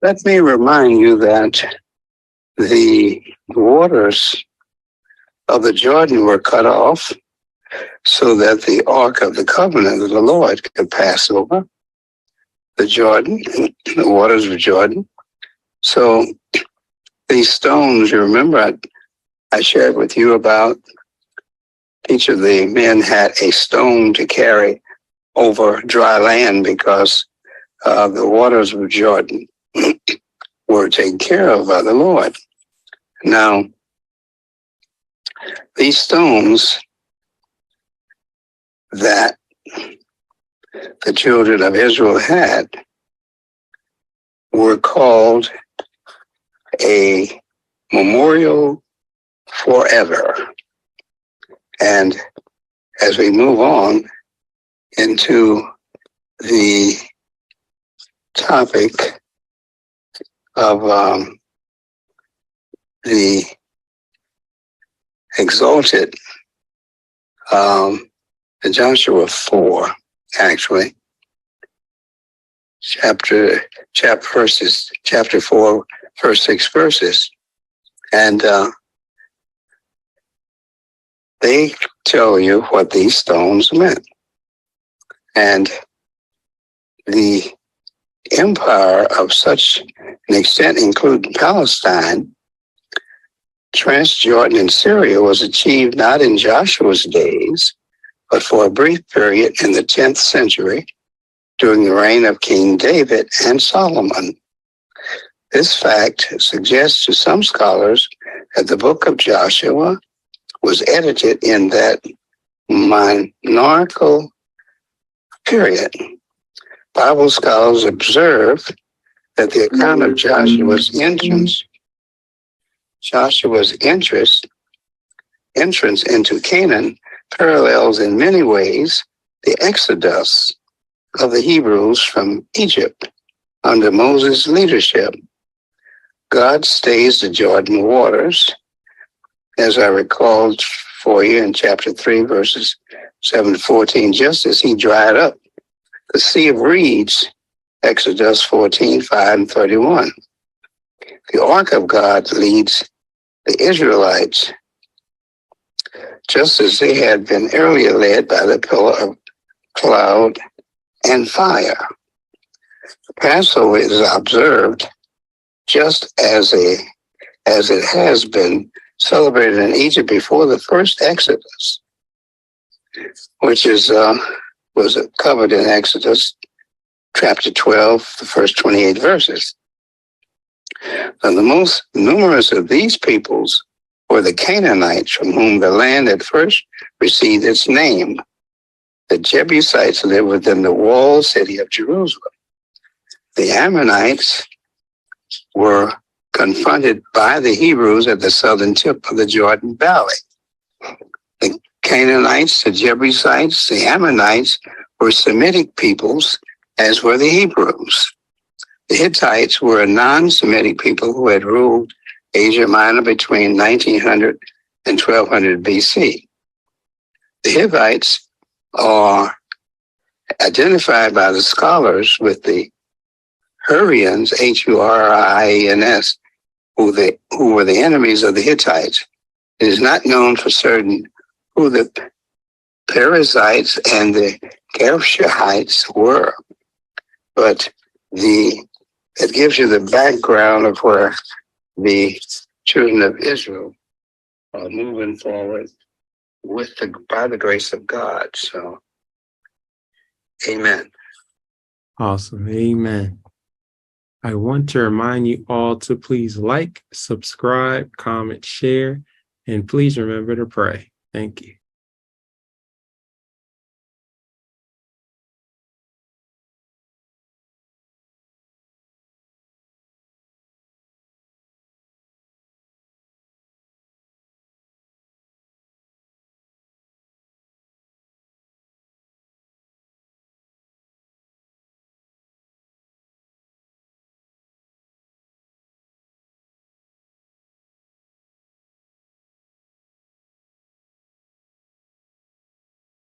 Let me remind you that the waters of the Jordan were cut off so that the Ark of the Covenant of the Lord could pass over the Jordan, the waters of Jordan. So these stones, you remember I shared with you about each of the men had a stone to carry over dry land because the waters of Jordan were taken care of by the Lord. Now, these stones that the children of Israel had were called a memorial forever. And as we move on into the topic of the Exalted, in Joshua 4, actually, chapter 4, first 6 verses, and they tell you what these stones meant. And the empire of such an extent, including Palestine, Transjordan, and Syria, was achieved not in Joshua's days, but for a brief period in the 10th century during the reign of King David and Solomon. This fact suggests to some scholars that the book of Joshua was edited in that monarchical period. Bible scholars observe that the account of Joshua's entrance into Canaan parallels in many ways the exodus of the Hebrews from Egypt under Moses' leadership. God stays the Jordan waters, as I recalled for you in chapter 3, verses 7 to 14, just as he dried up the Sea of Reeds, Exodus 14, 5 and 31. The Ark of God leads the Israelites, just as they had been earlier led by the pillar of cloud and fire. The Passover is observed just as it has been celebrated in Egypt before the first Exodus, which was covered in Exodus chapter 12, the first 28 verses. Now, the most numerous of these peoples were the Canaanites, from whom the land at first received its name. The Jebusites lived within the walled city of Jerusalem. The Ammonites were confronted by the Hebrews at the southern tip of the Jordan Valley. The Canaanites, the Jebusites, the Ammonites were Semitic peoples, as were the Hebrews. The Hittites were a non-Semitic people who had ruled Asia Minor between 1900 and 1200 BC. The Hivites are identified by the scholars with the Hurrians, Hurrians, who were the enemies of the Hittites. It is not known for certain who the Perizzites and the Gershites were, but it gives you the background of where the children of Israel are moving forward by the grace of God. So, amen. Awesome. Amen. I want to remind you all to please like, subscribe, comment, share, and please remember to pray. Thank you.